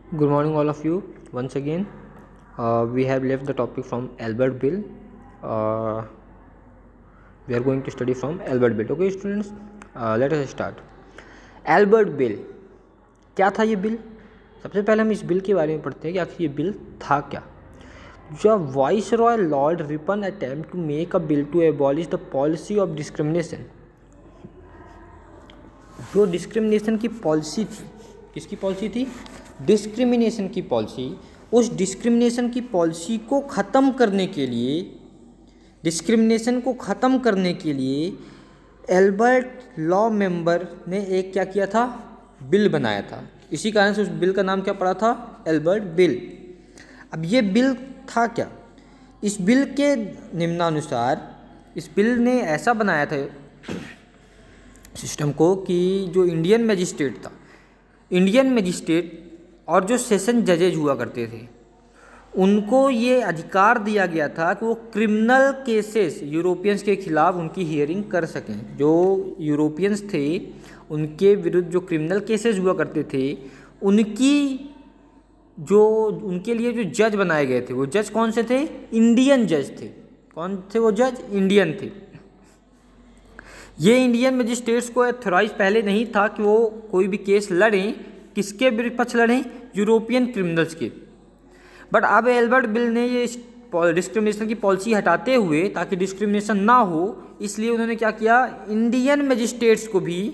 Good morning, all of you. Once again, we have left the topic from Albert Bill. We are going to study from Albert Bill. Okay, students, let us start. Albert Bill, क्या था ये bill? सबसे पहले हम इस bill के बारे में पढ़ते हैं कि आखिर ये बिल था क्या. जब viceroy Lord Ripon attempt to make a bill to abolish the policy of discrimination, जो डिस्क्रिमिनेशन की पॉलिसी थी, किसकी पॉलिसी थी? डिस्क्रिमिनेशन की पॉलिसी. उस डिस्क्रिमिनेशन की पॉलिसी को ख़त्म करने के लिए, डिस्क्रिमिनेशन को ख़त्म करने के लिए एल्बर्ट लॉ मेंबर ने एक क्या किया था? बिल बनाया था. इसी कारण से उस बिल का नाम क्या पड़ा था? Albert bill. अब ये बिल था क्या? इस बिल के निम्नानुसार इस बिल ने ऐसा बनाया था सिस्टम को कि जो इंडियन मजिस्ट्रेट था, इंडियन मजिस्ट्रेट और जो सेशन जजेज हुआ करते थे, उनको ये अधिकार दिया गया था कि वो क्रिमिनल केसेस यूरोपियंस के खिलाफ उनकी हियरिंग कर सकें. जो यूरोपियंस थे उनके विरुद्ध जो क्रिमिनल केसेस हुआ करते थे, उनके लिए जो जज बनाए गए थे, वो जज कौन से थे? इंडियन जज थे. कौन थे वो जज? इंडियन थे. ये इंडियन मजिस्ट्रेट्स को ऑथराइज पहले नहीं था कि वो कोई भी केस लड़ें. किसके विपक्ष लड़ें? यूरोपियन क्रिमिनल्स के. बट अब एल्बर्ट बिल ने ये डिस्क्रिमिनेशन की पॉलिसी हटाते हुए, ताकि डिस्क्रिमिनेशन ना हो, इसलिए उन्होंने क्या किया? इंडियन मजिस्ट्रेट्स को भी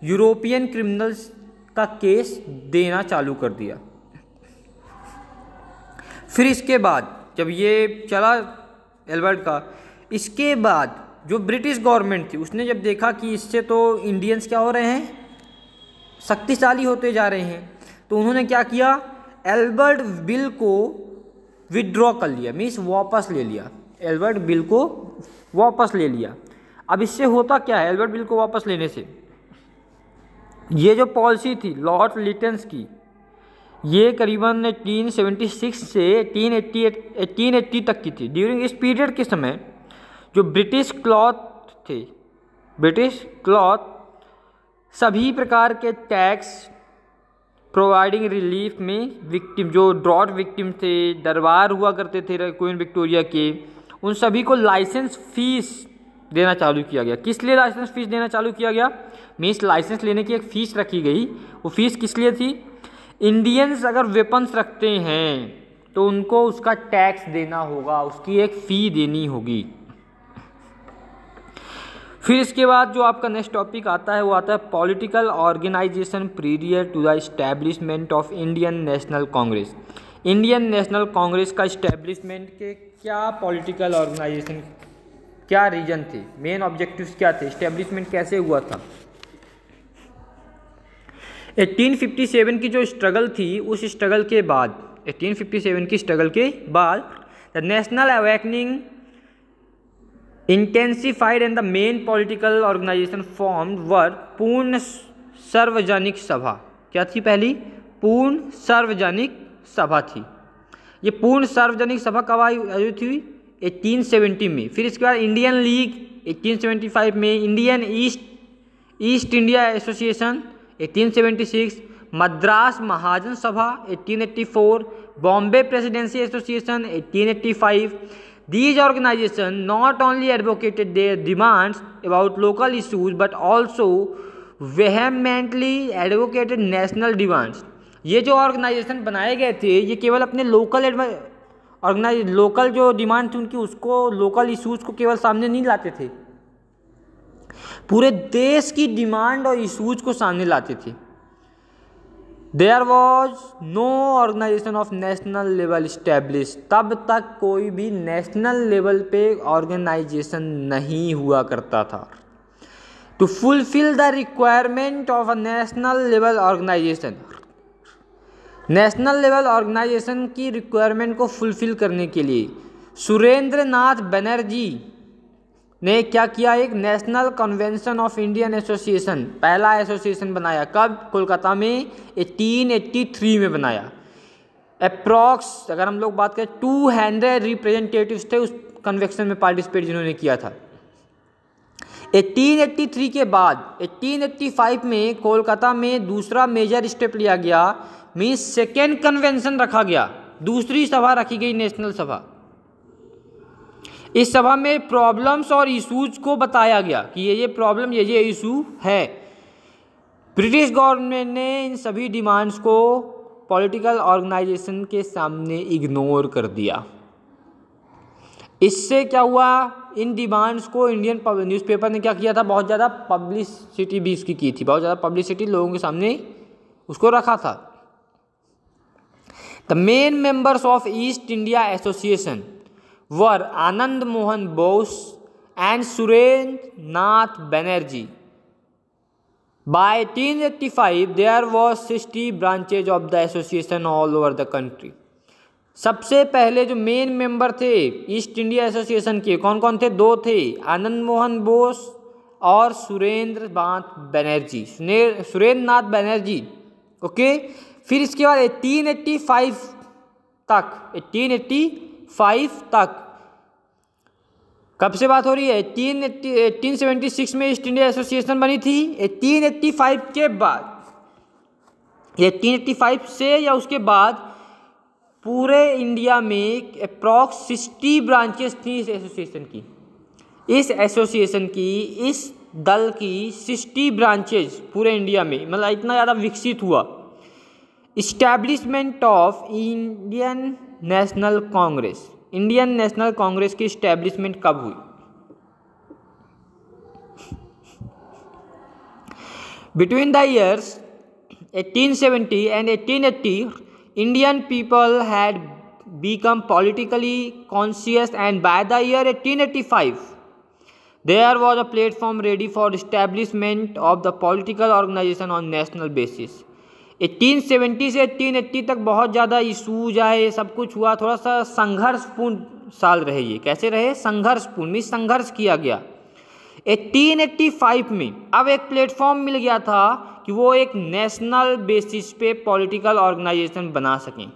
यूरोपियन क्रिमिनल्स का केस देना चालू कर दिया. फिर इसके बाद जब ये चला एल्बर्ट का, इसके बाद जो ब्रिटिश गवर्नमेंट थी उसने जब देखा कि इससे तो इंडियंस क्या हो रहे हैं? शक्तिशाली होते जा रहे हैं, तो उन्होंने क्या किया? एल्बर्ट बिल को विड्रॉ कर लिया, मीन्स वापस ले लिया. एल्बर्ट बिल को वापस ले लिया. अब इससे होता क्या है? एल्बर्ट बिल को वापस लेने से ये जो पॉलिसी थी लॉर्ड लिटन्स की, ये करीबन 1876 से 1880 तक की थी. ड्यूरिंग इस पीरियड के समय जो ब्रिटिश क्लॉथ सभी प्रकार के टैक्स प्रोवाइडिंग रिलीफ में विक्टिम, जो ड्रॉट विक्टिम थे, दरबार हुआ करते थे क्वीन विक्टोरिया के, उन सभी को लाइसेंस फीस देना चालू किया गया. किस लिए लाइसेंस फीस देना चालू किया गया? मीन्स लाइसेंस लेने की एक फ़ीस रखी गई. वो फीस किस लिए थी? इंडियंस अगर वेपन्स रखते हैं तो उनको उसका टैक्स देना होगा, उसकी एक फ़ी देनी होगी. फिर इसके बाद जो आपका नेक्स्ट टॉपिक आता है वो आता है political organisation period to the establishment of Indian National Congress. Indian National Congress का इस्टेब्लिशमेंट के क्या पॉलिटिकल ऑर्गेनाइजेशन, क्या रीजन थे, मेन ऑब्जेक्टिव्स क्या थे, इस्टेब्लिशमेंट कैसे हुआ था? 1857 की जो स्ट्रगल थी, उस स्ट्रगल के बाद 1857 की स्ट्रगल के बाद the national awakening intensified and the main political organization formed were Poona Sarvajanik सभा. क्या थी पहली? पूर्ण सार्वजनिक सभा थी. ये पूर्ण सार्वजनिक सभा कब आयोजित हुई? 1870 में. फिर इसके बाद इंडियन लीग 1875 में, Indian East India Association 1876, Madras Mahajan Sabha 1884, Bombay Presidency Association 1885. These organizations not only advocated their demands about local issues but also vehemently advocated national demands. ये जो ऑर्गेनाइजेशन बनाए गए थे, ये केवल अपने लोकल जो डिमांड थी उनकी, उसको लोकल इश्यूज को केवल सामने नहीं लाते थे, पूरे देश की डिमांड और इश्यूज को सामने लाते थे. There was no organisation of national level establish. तब तक कोई भी नेशनल लेवल पे ऑर्गेनाइजेशन नहीं हुआ करता था. To fulfil the requirement of a national level organisation, national level organisation की रिक्वायरमेंट को फुलफिल करने के लिए सुरेंद्र नाथ बनर्जी ने क्या किया? एक national convention of Indian association, पहला एसोसिएशन बनाया. कब? कोलकाता में 1883 में बनाया. अप्रॉक्स अगर हम लोग बात करें 200 रिप्रेजेंटेटिव्स थे उस कन्वेंशन में पार्टिसिपेट जिन्होंने किया था. 1883 के बाद 1885 में कोलकाता में दूसरा मेजर स्टेप लिया गया मीन्स सेकेंड कन्वेंशन रखा गया, दूसरी सभा रखी गई नेशनल सभा। इस सभा में प्रॉब्लम्स और इश्यूज को बताया गया कि ये प्रॉब्लम ये इशू है। ब्रिटिश गवर्नमेंट ने इन सभी डिमांड्स को पॉलिटिकल ऑर्गेनाइजेशन के सामने इग्नोर कर दिया। इससे क्या हुआ, इन डिमांड्स को इंडियन न्यूज़पेपर ने क्या किया था, बहुत ज़्यादा पब्लिसिटी भी इसकी की थी, बहुत ज़्यादा पब्लिसिटी लोगों के सामने उसको रखा था। The main members of east India association were Anand Mohan Bose and Surendra Nath Banerjee. By 1885 there was 60 branches of the association all over the country. सबसे पहले जो मेन मेंबर थे ईस्ट इंडिया एसोसिएशन के कौन कौन थे, दो थे, आनंद मोहन बोस और सुरेंद्र नाथ बनर्जी, सुरेंद्र नाथ बनर्जी। ओके, फिर इसके बाद 1885 तक कब से बात हो रही है, 1876 में ईस्ट इंडिया एसोसिएशन बनी थी। 1885 के बाद, 1885 से या उसके बाद पूरे इंडिया में अप्रॉक्स 60 ब्रांचेस थी इस एसोसिएशन की। इस एसोसिएशन की, इस दल की 60 ब्रांचेस पूरे इंडिया में, मतलब इतना ज़्यादा विकसित हुआ। इस्टेब्लिशमेंट ऑफ इंडियन नेशनल कांग्रेस, इंडियन नेशनल कांग्रेस की इस्टेब्लिशमेंट कब हुई? Between the years 1870 and 1880, Indian people had become politically conscious, and by the year 1885, there was a platform ready for establishment of the political organization on national basis. 1870 से 1880 तक बहुत ज़्यादा issues आए, सब कुछ हुआ, थोड़ा सा संघर्षपूर्ण साल रहे ये। कैसे रहे? संघर्षपूर्ण, मीन्स संघर्ष किया गया। 1885 में अब एक प्लेटफॉर्म मिल गया था कि वो एक नेशनल बेसिस पे पॉलिटिकल ऑर्गेनाइजेशन बना सकें।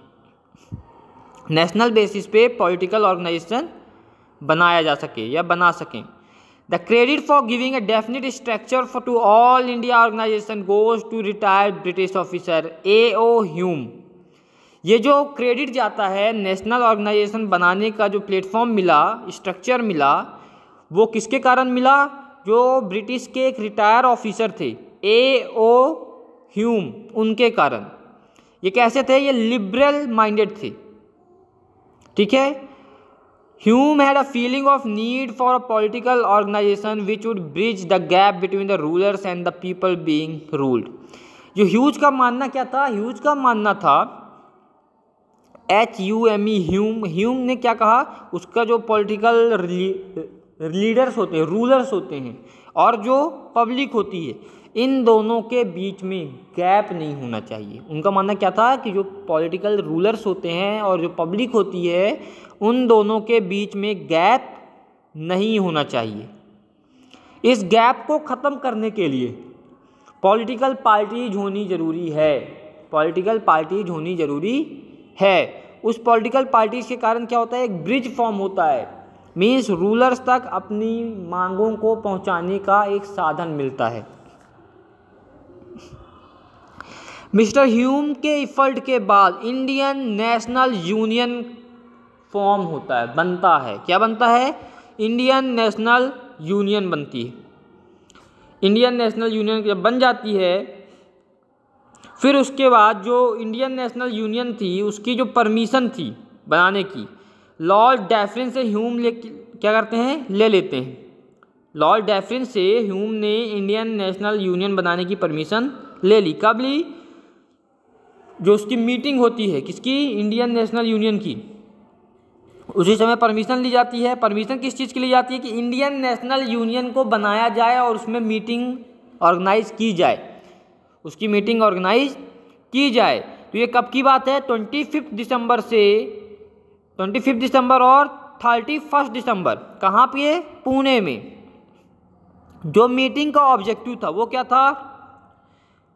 नेशनल बेसिस पे पॉलिटिकल ऑर्गेनाइजेशन बनाया जा सके या बना सकें। The credit for giving a definite structure to all India organization goes to retired British officer A.O. Hume. ये जो क्रेडिट जाता है नेशनल ऑर्गेनाइजेशन बनाने का, जो प्लेटफॉर्म मिला, स्ट्रक्चर मिला, वो किसके कारण मिला? जो ब्रिटिश के एक रिटायर ऑफिसर थे A.O. ह्यूम, उनके कारण। ये कैसे थे? ये लिबरल माइंडेड थे, ठीक है। Hume had a feeling of need for a political organization which would bridge the gap between the rulers and the people being ruled. जो ह्यूज का मानना क्या था? ह्यूज का मानना था HUME, ह्यूम ने क्या कहा? उसका जो पॉलिटिकल लीडर्स होते हैं, रूलर्स होते हैं, और जो पब्लिक होती है, इन दोनों के बीच में गैप नहीं होना चाहिए। उनका मानना क्या था कि जो पॉलिटिकल रूलर्स होते हैं और जो पब्लिक होती है, उन दोनों के बीच में गैप नहीं होना चाहिए। इस गैप को ख़त्म करने के लिए पॉलिटिकल पार्टीज होनी ज़रूरी है। पॉलिटिकल पार्टीज होनी ज़रूरी है। उस पॉलिटिकल पार्टीज के कारण क्या होता है? एक ब्रिज फॉर्म होता है, मीन्स रूलर्स तक अपनी मांगों को पहुंचाने का एक साधन मिलता है। मिस्टर ह्यूम के इफर्ट के बाद इंडियन नेशनल यूनियन फॉर्म होता है, बनता है। क्या बनता है? इंडियन नेशनल यूनियन बनती है। इंडियन नेशनल यूनियन जब बन जाती है, फिर उसके बाद जो इंडियन नेशनल यूनियन थी, उसकी जो परमिशन थी बनाने की, लॉर्ड डैफरिन से ह्यूम क्या करते हैं? ले लेते हैं। लॉर्ड डैफरिन से ह्यूम ने इंडियन नेशनल यूनियन बनाने की परमिशन ले ली। कब ली? जो उसकी मीटिंग होती है, किसकी? इंडियन नेशनल यूनियन की, उसी समय परमिशन ली जाती है। परमिशन किस चीज़ के लिए जाती है? कि इंडियन नेशनल यूनियन को बनाया जाए और उसमें मीटिंग ऑर्गेनाइज की जाए, उसकी मीटिंग ऑर्गेनाइज की जाए। तो ये कब की बात है? 25 दिसंबर से 25 दिसंबर और 31 दिसंबर। कहाँ पे? पुणे में। जो मीटिंग का ऑब्जेक्टिव था वो क्या था?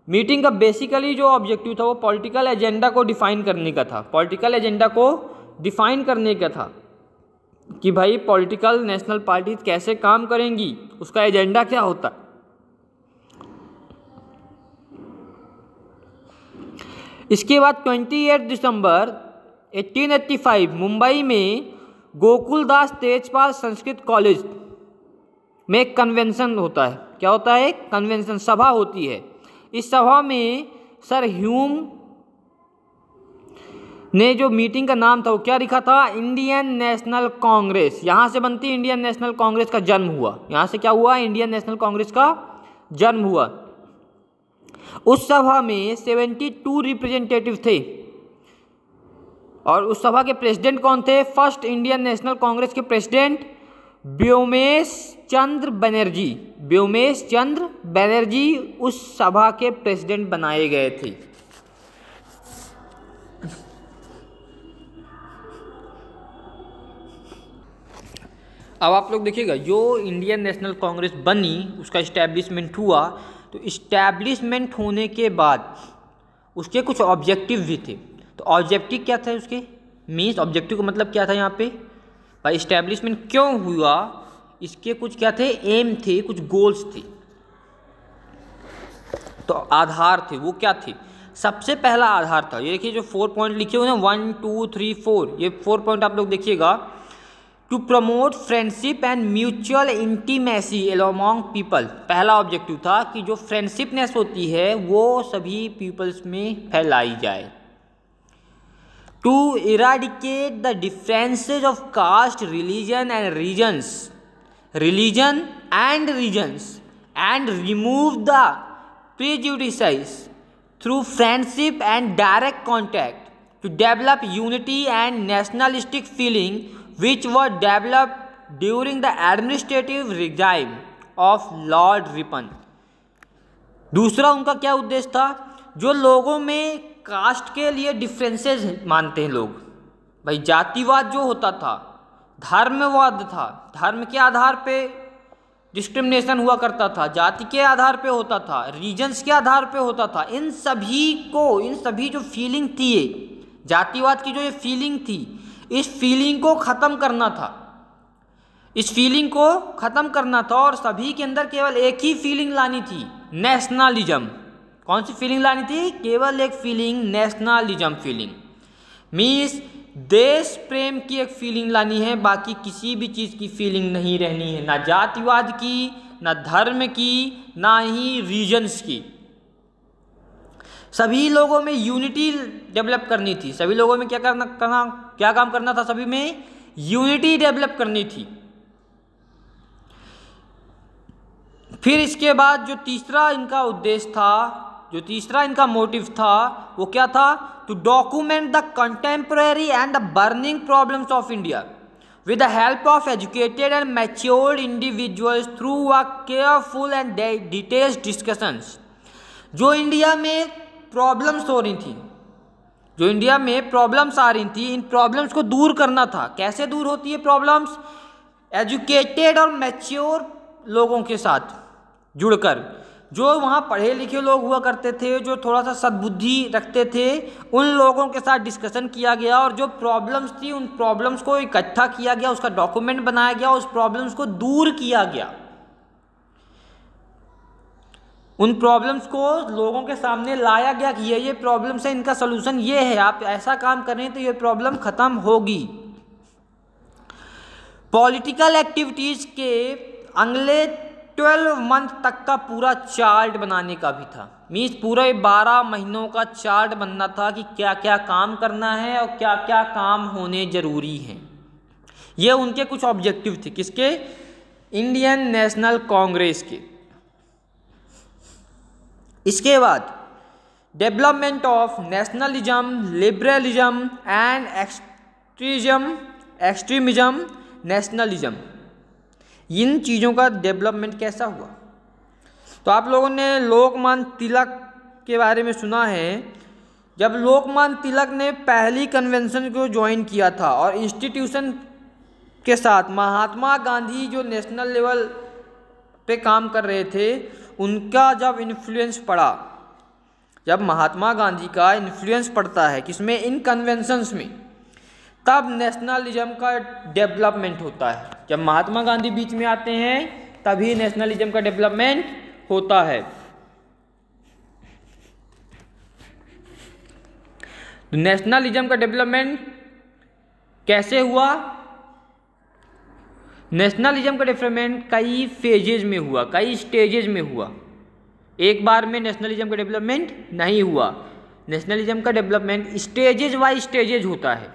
मीटिंग का बेसिकली जो ऑब्जेक्टिव था वो पॉलिटिकल एजेंडा को डिफाइन करने का था। पॉलिटिकल एजेंडा को डिफाइन करने का था कि भाई पॉलिटिकल नेशनल पार्टी कैसे काम करेंगी, उसका एजेंडा क्या होता। इसके बाद 28 दिसंबर 1885 मुंबई में गोकुलदास तेजपाल संस्कृत कॉलेज में एक कन्वेंशन होता है। क्या होता है? कन्वेंशन, सभा होती है। इस सभा में सर ह्यूम ने जो मीटिंग का नाम था वो क्या लिखा था? इंडियन नेशनल कांग्रेस। यहाँ से बनती इंडियन नेशनल कांग्रेस का जन्म हुआ। यहाँ से क्या हुआ? इंडियन नेशनल कांग्रेस का जन्म हुआ। उस सभा में 72 रिप्रेजेंटेटिव थे और उस सभा के प्रेसिडेंट कौन थे? फर्स्ट इंडियन नेशनल कांग्रेस के प्रेसिडेंट व्योमेश चंद्र बनर्जी। व्योमेश चंद्र बनर्जी उस सभा के प्रेसिडेंट बनाए गए थे। अब आप लोग देखिएगा, जो इंडियन नेशनल कांग्रेस बनी, उसका इस्टेब्लिशमेंट हुआ, तो इस्टेब्लिशमेंट होने के बाद उसके कुछ ऑब्जेक्टिव भी थे। तो ऑब्जेक्टिव क्या था उसके? मीन्स ऑब्जेक्टिव का मतलब क्या था यहाँ पे? भाई इस्टेब्लिशमेंट क्यों हुआ, इसके कुछ क्या थे? एम थे, कुछ गोल्स थे, तो आधार थे। वो क्या थे? सबसे पहला आधार था, ये देखिए जो 4 पॉइंट लिखे हुए हैं, 1 2 3 4, ये 4 पॉइंट आप लोग देखिएगा। To promote friendship and mutual intimacy among people. पहला ऑब्जेक्टिव था कि जो फ्रेंडशिपनेस होती है वो सभी पीपल्स में फैलाई जाए। To eradicate the differences of caste, religion and regions and remove the prejudices through friendship and direct contact to develop unity and nationalistic feeling which were developed during the administrative regime of Lord Ripon। दूसरा उनका क्या उद्देश्य था? जो लोगों में cast के लिए डिफरेंसेस मानते हैं लोग, भाई जातिवाद जो होता था, धर्मवाद था, धर्म के आधार पे डिस्क्रिमिनेशन हुआ करता था, जाति के आधार पे होता था, रीजन्स के आधार पे होता था। इन सभी जो फीलिंग थी, जातिवाद की जो ये फीलिंग थी, इस फीलिंग को ख़त्म करना था और सभी के अंदर केवल एक ही फीलिंग लानी थी, नेशनलिज्म। कौन सी फीलिंग लानी थी? केवल एक फीलिंग, नेशनलिज्म फीलिंग। मीन्स देश प्रेम की एक फीलिंग लानी है, बाकी किसी भी चीज़ की फीलिंग नहीं रहनी है, ना जातिवाद की, ना धर्म की, ना ही रीजन्स की। सभी लोगों में यूनिटी डेवलप करनी थी। सभी लोगों में क्या काम करना था? सभी में यूनिटी डेवलप करनी थी। फिर इसके बाद जो तीसरा इनका उद्देश्य था, जो तीसरा इनका मोटिव था, वो क्या था? To document the contemporary and the burning problems of India with the help of educated and matured individuals through a careful and detailed discussions। जो इंडिया में प्रॉब्लम्स हो रही थी, जो इंडिया में प्रॉब्लम्स आ रही थी, इन प्रॉब्लम्स को दूर करना था। कैसे दूर होती है प्रॉब्लम्स? एजुकेटेड और मैच्योर लोगों के साथ जुड़कर। जो वहाँ पढ़े लिखे लोग हुआ करते थे, जो थोड़ा सा सद्बुद्धि रखते थे, उन लोगों के साथ डिस्कशन किया गया और जो प्रॉब्लम्स थी उन प्रॉब्लम्स को इकट्ठा किया गया, उसका डॉक्यूमेंट बनाया गया, उस प्रॉब्लम्स को दूर किया गया। उन प्रॉब्लम्स को लोगों के सामने लाया गया कि ये प्रॉब्लम्स है, इनका सोल्यूशन ये है, आप ऐसा काम करें तो ये प्रॉब्लम खत्म होगी। पॉलिटिकल एक्टिविटीज़ के अगले 12 मंथ तक का पूरा चार्ट बनाने का भी था। मीन्स पूरे 12 महीनों का चार्ट बनना था कि क्या क्या काम करना है और क्या क्या काम होने ज़रूरी हैं। ये उनके कुछ ऑब्जेक्टिव थे। किसके? इंडियन नेशनल कांग्रेस के। इसके बाद development of nationalism, liberalism and extremism, nationalism, इन चीज़ों का डेवलपमेंट कैसा हुआ? तो आप लोगों ने लोकमान्य तिलक के बारे में सुना है। जब लोकमान्य तिलक ने पहली कन्वेंशन को ज्वाइन किया था और इंस्टीट्यूशन के साथ महात्मा गांधी जो नेशनल लेवल पे काम कर रहे थे, उनका जब इन्फ्लुएंस पड़ा, जब महात्मा गांधी का इन्फ्लुएंस पड़ता है किसमें? इन कन्वेंशंस में, तब नेशनलिज्म का डेवलपमेंट होता है। जब महात्मा गांधी बीच में आते हैं तभी नेशनलिज्म का डेवलपमेंट होता है। तो नेशनलिज्म का डेवलपमेंट कैसे हुआ? नेशनलिज्म का डेवलपमेंट कई फेजेज में हुआ, कई स्टेजेज में हुआ। एक बार में नेशनलिज्म का डेवलपमेंट नहीं हुआ। नेशनलिज्म का डेवलपमेंट स्टेजेज वाइज स्टेजेज होता है,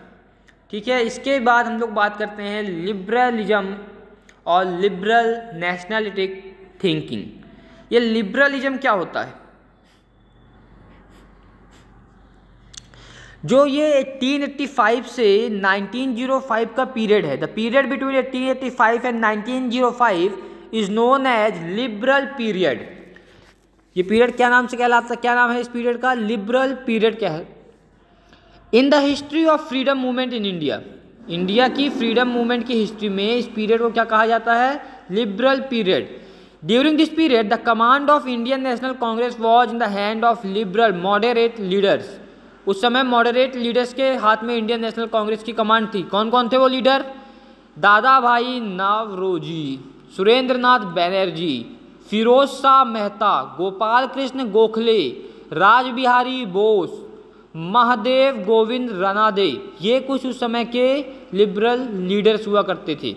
ठीक है। इसके बाद हम लोग बात करते हैं लिबरलिज्म और लिबरल नेशनलिटिक थिंकिंग। ये लिबरलिज्म क्या होता है? जो ये 1885 से 1905 का पीरियड है, the period between 1885 and 1905 is known as liberal period. ये पीरियड क्या नाम से कहलाता, क्या नाम है इस पीरियड का? लिबरल पीरियड क्या है? In the history of freedom movement in India, India की फ्रीडम मूवमेंट की हिस्ट्री में इस पीरियड को क्या कहा जाता है? Liberal period. During this period the command of Indian National Congress was in the hand of liberal moderate leaders. उस समय मॉडरेट लीडर्स के हाथ में इंडियन नेशनल कांग्रेस की कमांड थी। कौन कौन थे वो लीडर? दादा भाई नवरोजी, सुरेंद्र नाथ बैनर्जी, फिरोज शाह मेहता, गोपाल कृष्ण गोखले, राज बिहारी बोस, महादेव गोविंद रानाडे, ये कुछ उस समय के लिबरल लीडर्स हुआ करते थे।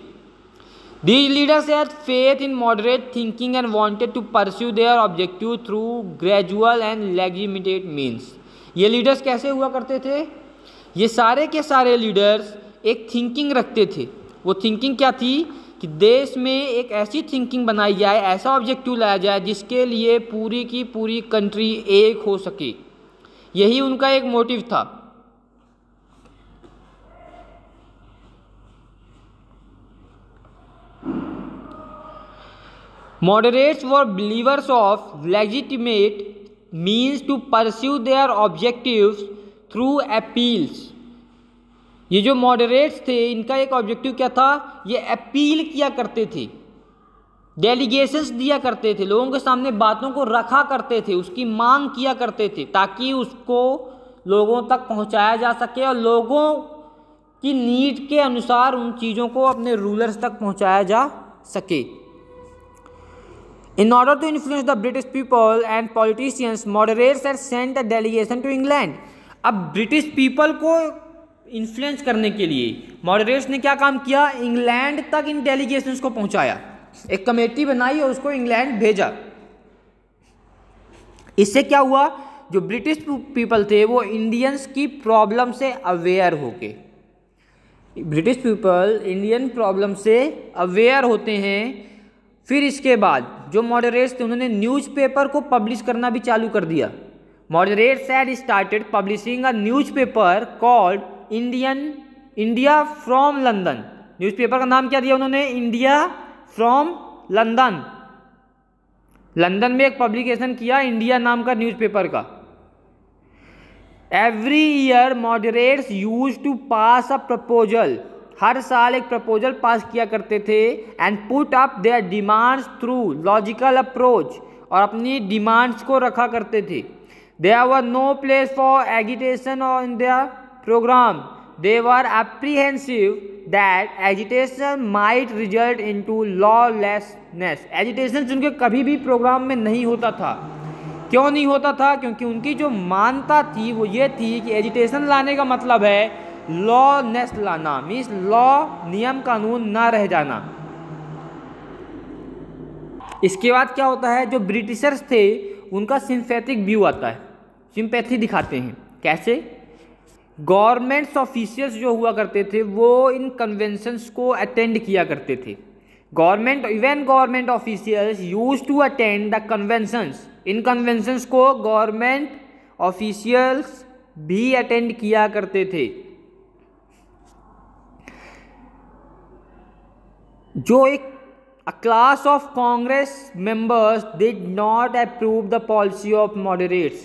These leaders had faith in moderate thinking and wanted to pursue their objective through gradual and legitimate means. ये लीडर्स कैसे हुआ करते थे? ये सारे के सारे लीडर्स एक थिंकिंग रखते थे। वो थिंकिंग क्या थी कि देश में एक ऐसी थिंकिंग बनाई जाए, ऐसा ऑब्जेक्टिव लाया जाए जिसके लिए पूरी की पूरी कंट्री एक हो सके। यही उनका एक मोटिव था। Moderates were believers of legitimate means to pursue their objectives through appeals. ये जो मॉडरेट्स थे इनका एक ऑब्जेक्टिव क्या था? ये अपील किया करते थे, डेलीगेशंस दिया करते थे, लोगों के सामने बातों को रखा करते थे, उसकी मांग किया करते थे ताकि उसको लोगों तक पहुंचाया जा सके और लोगों की नीड के अनुसार उन चीज़ों को अपने रूलर्स तक पहुंचाया जा सके। In order to influence the British people and politicians, moderates had sent a delegation to England. अब ब्रिटिश पीपल को इन्फ्लुएंस करने के लिए मॉडरेट्स ने क्या काम किया? इंग्लैंड तक इन डेलीगेशंस को पहुंचाया, एक कमेटी बनाई और उसको इंग्लैंड भेजा। इससे क्या हुआ? जो ब्रिटिश पीपल थे वो इंडियंस की प्रॉब्लम से अवेयर हो गए। ब्रिटिश पीपल इंडियन प्रॉब्लम से अवेयर होते हैं। फिर इसके बाद जो मॉडरेट्स थे उन्होंने न्यूज़पेपर को पब्लिश करना भी चालू कर दिया। Moderates had started publishing a newspaper called India from London. Newspaper का नाम क्या दिया उन्होंने? India from London. लंदन में एक पब्लिकेशन किया इंडिया नाम का न्यूज़पेपर का। Every year moderates used to pass a proposal, हर साल एक प्रपोजल पास किया करते थे। And put up their demands through logical approach, और अपनी डिमांड्स को रखा करते थे। There were no place for agitation in their program. They were apprehensive that agitation might result into lawlessness. Agitation उनके कभी भी प्रोग्राम में नहीं होता था। क्यों नहीं होता था? क्योंकि उनकी जो मान्यता थी वो ये थी कि एजिटेशन लाने का मतलब है लॉनेस लाना, मीन्स लॉ, नियम कानून ना रह जाना। इसके बाद क्या होता है? जो ब्रिटिशर्स थे उनका सिंपैथिक व्यू आता है, सिंपैथी दिखाते हैं। कैसे? गवर्नमेंट्स ऑफिशियल्स जो हुआ करते थे वो इन कन्वेंशंस को अटेंड किया करते थे। Government officials used to attend the conventions. इन कन्वेंशंस को गवर्नमेंट ऑफिशियल्स भी अटेंड किया करते थे। जो एक A class of Congress members did not approve the policy of moderates.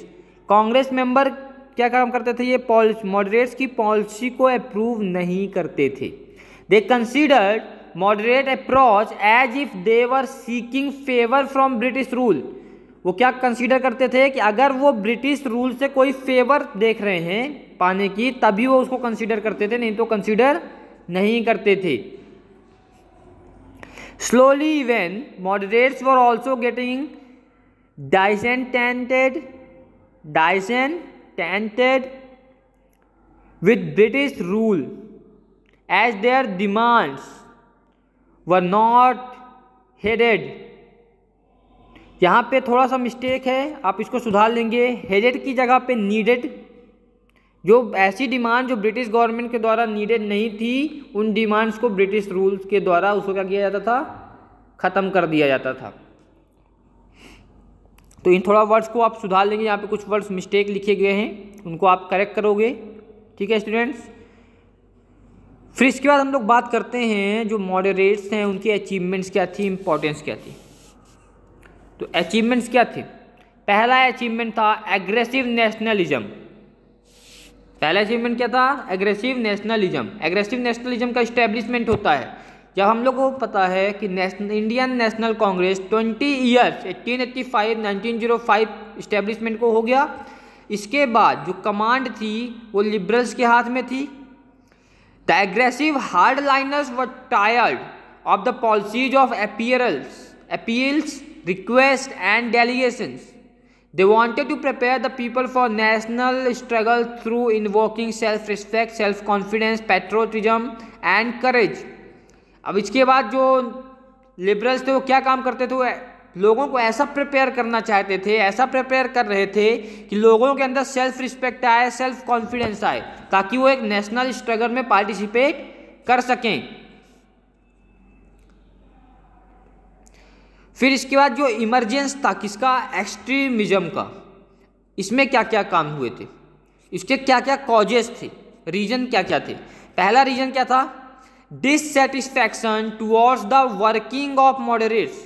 Congress member क्या काम करते थे? ये मॉडरेट्स की पॉलिसी को अप्रूव नहीं करते थे। They considered moderate approach as if they were seeking favor from British rule. वो क्या कंसीडर करते थे कि अगर वो ब्रिटिश रूल से कोई फेवर देख रहे हैं पाने की, तभी वो उसको कंसीडर करते थे, नहीं तो कंसीडर नहीं करते थे। Slowly even moderates were also getting discontented with British rule as their demands were not headed। यहाँ पे थोड़ा सा मिस्टेक है, आप इसको सुधार लेंगे। हेडेड की जगह पे नीडेड। जो ऐसी डिमांड जो ब्रिटिश गवर्नमेंट के द्वारा नीडेड नहीं थी, उन डिमांड्स को ब्रिटिश रूल्स के द्वारा उसको क्या किया जाता था, ख़त्म कर दिया जाता था। तो इन थोड़ा वर्ड्स को आप सुधार लेंगे। यहाँ पे कुछ वर्ड्स मिस्टेक लिखे गए हैं, उनको आप करेक्ट करोगे। ठीक है स्टूडेंट्स। फिर इसके बाद हम लोग बात करते हैं जो मॉडरेट्स हैं उनकी अचीवमेंट्स क्या थी, इंपॉर्टेंस क्या थी। तो अचीवमेंट्स क्या थे? पहला अचीवमेंट था एग्रेसिव नेशनलिज्म। पहला अचीवमेंट क्या था? Aggressive nationalism. एग्रेसिव नेशनलिज्म का इस्टेब्लिशमेंट होता है जब हम लोग को पता है कि Indian National Congress 20 years 1885-1905 establishment को हो गया। इसके बाद जो कमांड थी वो लिबरल्स के हाथ में थी। The aggressive hard liners were tired of the policies of appeals, request and delegations. They wanted to prepare the people for national struggle through invoking self-respect, self-confidence, patriotism and courage। अब इसके बाद जो liberals थे वो क्या काम करते थे? वो लोगों को ऐसा प्रिपेयर करना चाहते थे, ऐसा प्रिपेयर कर रहे थे कि लोगों के अंदर सेल्फ रिस्पेक्ट आए, सेल्फ कॉन्फिडेंस आए, ताकि वो एक नेशनल स्ट्रगल में पार्टिसिपेट कर सकें। फिर इसके बाद जो इमरजेंस था किसका? एक्सट्रीमिज्म का। इसमें क्या क्या काम हुए थे, इसके क्या क्या कॉजेस थे, रीजन क्या क्या थे? पहला रीजन क्या था? Dissatisfaction towards the working of moderates.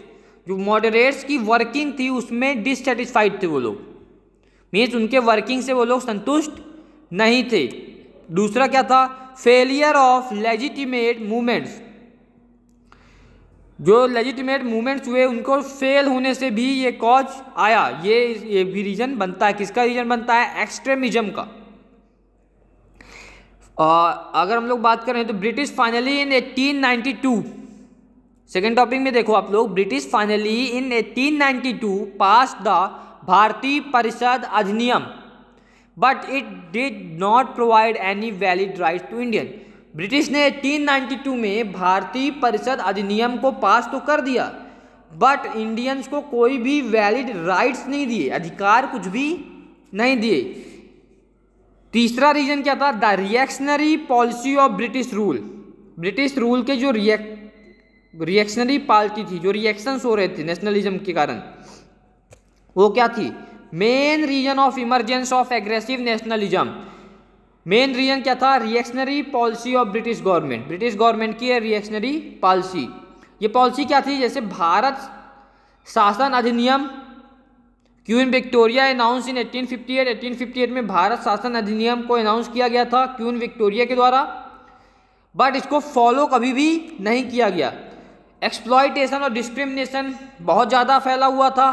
जो मॉडरेट्स की वर्किंग थी उसमें डिससेटिस्फाइड थे वो लोग, मीन्स उनके वर्किंग से वो लोग संतुष्ट नहीं थे। दूसरा क्या था? Failure of legitimate movements. जो लेजिटिमेट मूवमेंट्स हुए उनको फेल होने से भी ये कॉज आया। ये भी रीजन बनता है। किसका रीजन बनता है? एक्सट्रीमिज्म का। अगर हम लोग बात करें तो British finally in 1892, second topic में देखो आप लोग, British finally in 1892 pass the भारतीय परिषद अधिनियम but it did not provide any valid right to Indian. British ने 1892 में भारतीय परिषद अधिनियम को पास तो कर दिया, बट इंडियंस को कोई भी वैलिड राइट्स नहीं दिए, अधिकार कुछ भी नहीं दिए। तीसरा रीजन क्या था? The reactionary policy of British rule. British rule के जो रिएक्शनरी पार्टी थी, जो रिएक्शंस हो रहे थे नेशनलिज्म के कारण, वो क्या थी? Main reason of emergence of aggressive nationalism. Main reason क्या था? Reactionary policy of British government. British government की रिएक्शनरी पॉलिसी। ये पॉलिसी क्या थी? जैसे भारत शासन अधिनियम, क्वीन विक्टोरिया अनाउंस इन 1858। 1858 में भारत शासन अधिनियम को अनाउंस किया गया था क्वीन विक्टोरिया के द्वारा, बट इसको फॉलो कभी भी नहीं किया गया। एक्सप्लॉयटेशन और डिस्क्रिमिनेशन बहुत ज़्यादा फैला हुआ था।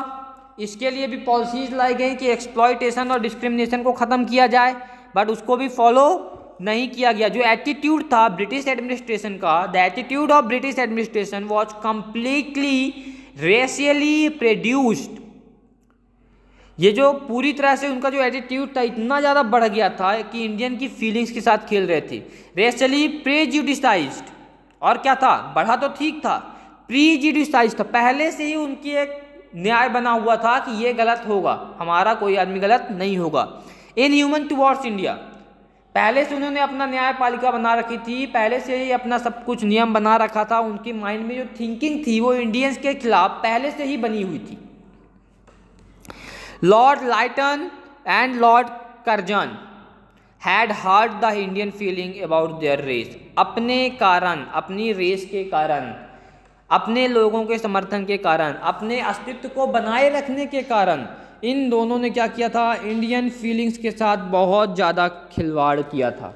इसके लिए भी पॉलिसीज लाई गई कि एक्सप्लॉयटेशन और डिस्क्रिमिनेशन को ख़त्म किया जाए, बट उसको भी फॉलो नहीं किया गया। जो एटीट्यूड था ब्रिटिश एडमिनिस्ट्रेशन का, the attitude of British administration was completely racially produced. ये जो पूरी तरह से उनका जो एटीट्यूड था इतना ज़्यादा बढ़ गया था कि इंडियन की फीलिंग्स के साथ खेल रहे थे। रेशियली प्रेजुडिसाइज्ड, और क्या था? बढ़ा तो ठीक था, प्रीजुडिसाइज्ड था। पहले से ही उनकी एक न्याय बना हुआ था कि ये गलत होगा, हमारा कोई आदमी गलत नहीं होगा। इनह्यूमन टुवर्ड्स इंडिया, पहले से उन्होंने अपना न्यायपालिका बना रखी थी, पहले से ही अपना सब कुछ नियम बना रखा था। उनके माइंड में जो थिंकिंग थी वो इंडियंस के खिलाफ पहले से ही बनी हुई थी। Lord Lytton and Lord Curzon had hurt the Indian feeling about their race. अपने कारण, अपनी रेस के कारण, अपने लोगों के समर्थन के कारण, अपने अस्तित्व को बनाए रखने के कारण इन दोनों ने क्या किया था? इंडियन फीलिंग्स के साथ बहुत ज़्यादा खिलवाड़ किया था।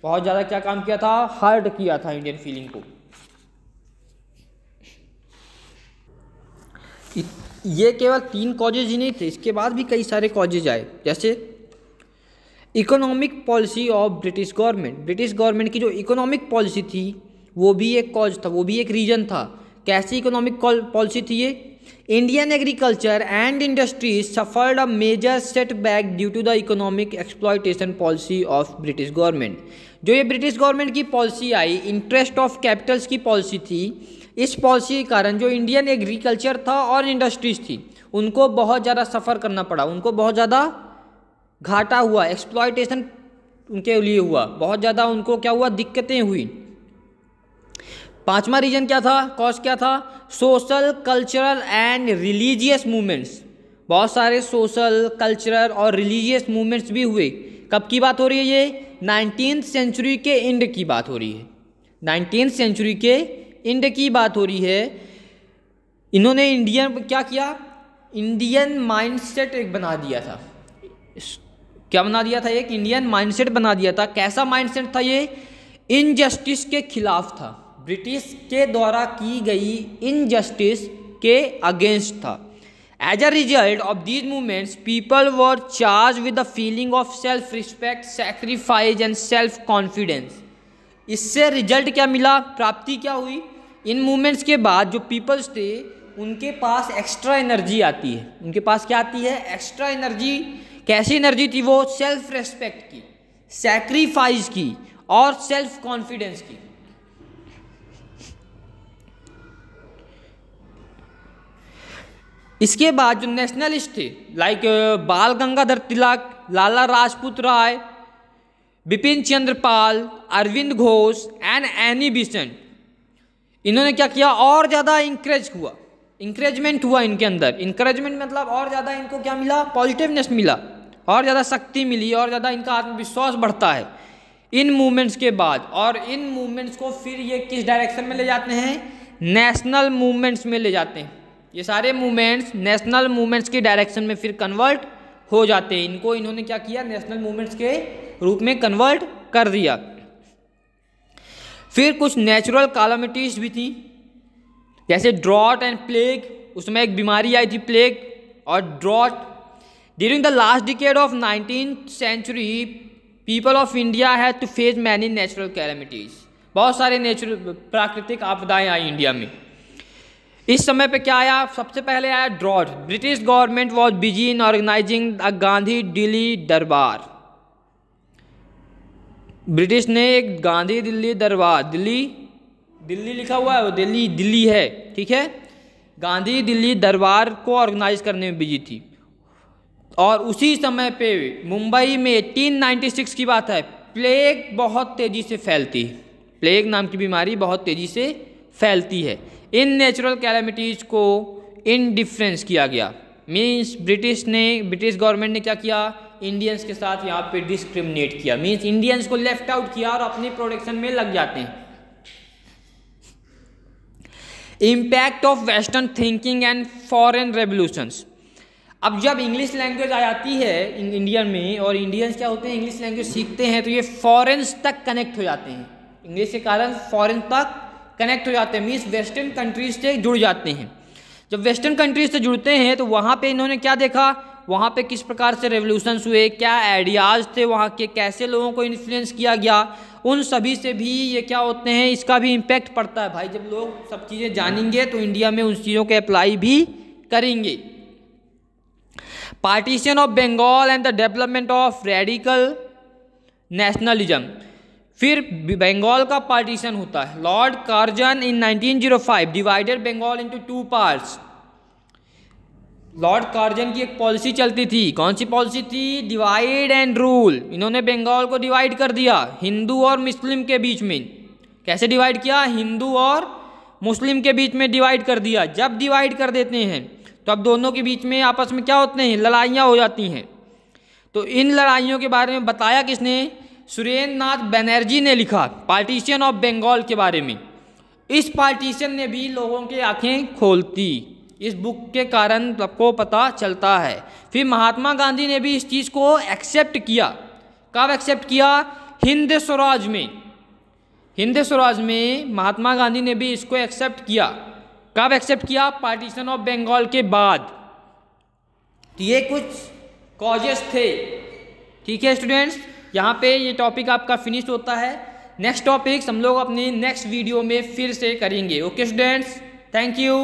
बहुत ज़्यादा क्या काम किया था? हर्ट किया था इंडियन फीलिंग को। ये केवल 3 कॉजेज ही नहीं थे, इसके बाद भी कई सारे कॉजेज आए। जैसे economic policy of British government. British government की जो इकोनॉमिक पॉलिसी थी वो भी एक कॉज था, वो भी एक रीजन था। कैसी इकोनॉमिक पॉलिसी थी ये? Indian agriculture and industries suffered a major setback due to the economic exploitation policy of British government. जो ये ब्रिटिश गवर्नमेंट की पॉलिसी आई, इंटरेस्ट ऑफ कैपिटल्स की पॉलिसी थी, इस पॉलिसी के कारण जो इंडियन एग्रीकल्चर था और इंडस्ट्रीज थी उनको बहुत ज़्यादा सफ़र करना पड़ा, उनको बहुत ज़्यादा घाटा हुआ, एक्सप्लॉयटेशन उनके लिए हुआ, बहुत ज़्यादा उनको क्या हुआ, दिक्कतें हुई। पांचवा रीजन क्या था, कॉज क्या था, social cultural and religious movements. बहुत सारे सोशल कल्चरल और रिलीजियस मूवमेंट्स भी हुए। कब की बात हो रही है ये, 19th सेंचुरी के एंड की बात हो रही है, 19th सेंचुरी के एंड की बात हो रही है। इन्होंने इंडियन क्या किया, इंडियन माइंडसेट एक बना दिया था। क्या बना दिया था, एक इंडियन माइंडसेट बना दिया था। कैसा माइंडसेट था ये, इनजस्टिस के खिलाफ था, ब्रिटिश के द्वारा की गई इनजस्टिस के अगेंस्ट था। As a result of these movements people were charge with the feeling of self respect, sacrifice and self confidence. इससे रिजल्ट क्या मिला, प्राप्ति क्या हुई, इन मूवमेंट्स के बाद जो पीपल्स थे उनके पास एक्स्ट्रा एनर्जी आती है। उनके पास क्या आती है, एक्स्ट्रा एनर्जी। कैसी एनर्जी थी वो, सेल्फ रेस्पेक्ट की, सैक्रिफाइस की और सेल्फ कॉन्फिडेंस की। इसके बाद जो नेशनलिस्ट थे like Bal Gangadhar Tilak, Lala Lajpat Rai, Bipin Chandra Pal, Arvind Ghosh and Annie Besant, इन्होंने क्या किया, और ज़्यादा इंकरेजमेंट हुआ इनके अंदर। इंकरेजमेंट मतलब और ज़्यादा इनको क्या मिला, पॉजिटिवनेस मिला, और ज़्यादा शक्ति मिली, और ज़्यादा इनका आत्मविश्वास बढ़ता है इन मूवमेंट्स के बाद। और इन मूवमेंट्स को फिर ये किस डायरेक्शन में ले जाते हैं, नेशनल मूवमेंट्स में ले जाते हैं। ये सारे मूवमेंट्स नेशनल मूवमेंट्स के डायरेक्शन में फिर कन्वर्ट हो जाते हैं। इनको इन्होंने क्या किया, नेशनल मूवमेंट्स के रूप में कन्वर्ट कर दिया। फिर कुछ नेचुरल कैलामिटीज भी थी, जैसे ड्रॉट एंड प्लेग। उसमें एक बीमारी आई थी, प्लेग और drought. During the last decade of 19th century people of India had to face many natural calamities. बहुत सारे नेचुरल प्राकृतिक आपदाएं आई इंडिया में। इस समय पे क्या आया, सबसे पहले आया drought. British government was busy in organising the grand Delhi Durbar. British ने एक गांधी दिल्ली दरबार, दिल्ली लिखा हुआ है, वो दिल्ली है, ठीक है, गांधी दिल्ली दरबार को ऑर्गेनाइज करने में बिजी थी। और उसी समय पे मुंबई में 1896 की बात है, प्लेग बहुत तेजी से फैलती है। प्लेग नाम की बीमारी बहुत तेजी से फैलती है। इन नेचुरल कैलामिटीज़ को इनडिफरेंस किया गया, मीन्स ब्रिटिश गवर्नमेंट ने क्या किया, इंडियंस के साथ यहाँ पे डिस्क्रिमिनेट किया, मीन्स इंडियंस को लेफ्ट आउट किया और अपनी प्रोडक्शन में लग जाते हैं। Impact of western thinking and foreign revolutions. अब जब इंग्लिश लैंग्वेज आ जाती है इंडिया में, और इंडियंस क्या होते हैं, इंग्लिश लैंग्वेज सीखते हैं, तो ये फॉरेन्स तक कनेक्ट हो जाते हैं। इंग्लिश के कारण फॉरेन तक कनेक्ट हो जाते हैं, मीन्स वेस्टर्न कंट्रीज से जुड़ जाते हैं। जब वेस्टर्न कंट्रीज से जुड़ते हैं तो वहाँ पे इन्होंने क्या देखा, वहाँ पे किस प्रकार से रेवोल्यूशंस हुए, क्या आइडियाज़ थे वहाँ के, कैसे लोगों को इन्फ्लुएंस किया गया, उन सभी से भी ये क्या होते हैं, इसका भी इम्पैक्ट पड़ता है। भाई जब लोग सब चीज़ें जानेंगे तो इंडिया में उन चीज़ों के अप्लाई भी करेंगे। Partition of Bengal and the development of radical nationalism. फिर बंगाल का पार्टीशन होता है। Lord Curzon in 1905 divided Bengal into 2 parts. Lord Curzon की एक पॉलिसी चलती थी, कौन सी पॉलिसी थी, डिवाइड एंड रूल। इन्होंने बंगाल को डिवाइड कर दिया हिंदू और मुस्लिम के बीच में। कैसे डिवाइड किया, हिंदू और मुस्लिम के बीच में डिवाइड कर दिया। जब डिवाइड कर देते हैं तो अब दोनों के बीच में आपस में क्या होते हैं, लड़ाइयाँ हो जाती हैं। तो इन लड़ाइयों के बारे में बताया किसने, सुरेंद्र नाथ बनर्जी ने लिखा पार्टीशन ऑफ बंगाल के बारे में। इस पार्टीशन ने भी लोगों की आंखें खोलती, इस बुक के कारण सबको पता चलता है। फिर महात्मा गांधी ने भी इस चीज़ को एक्सेप्ट किया। कब एक्सेप्ट किया, हिंद स्वराज में। हिंद स्वराज में महात्मा गांधी ने भी इसको एक्सेप्ट किया। कब एक्सेप्ट किया, पार्टीशन ऑफ बंगाल के बाद। तो ये कुछ कॉजेस थे, ठीक है स्टूडेंट्स। यहाँ पे ये टॉपिक आपका फिनिश होता है। नेक्स्ट टॉपिक्स हम लोग अपने नेक्स्ट वीडियो में फिर से करेंगे। Okay students, thank you.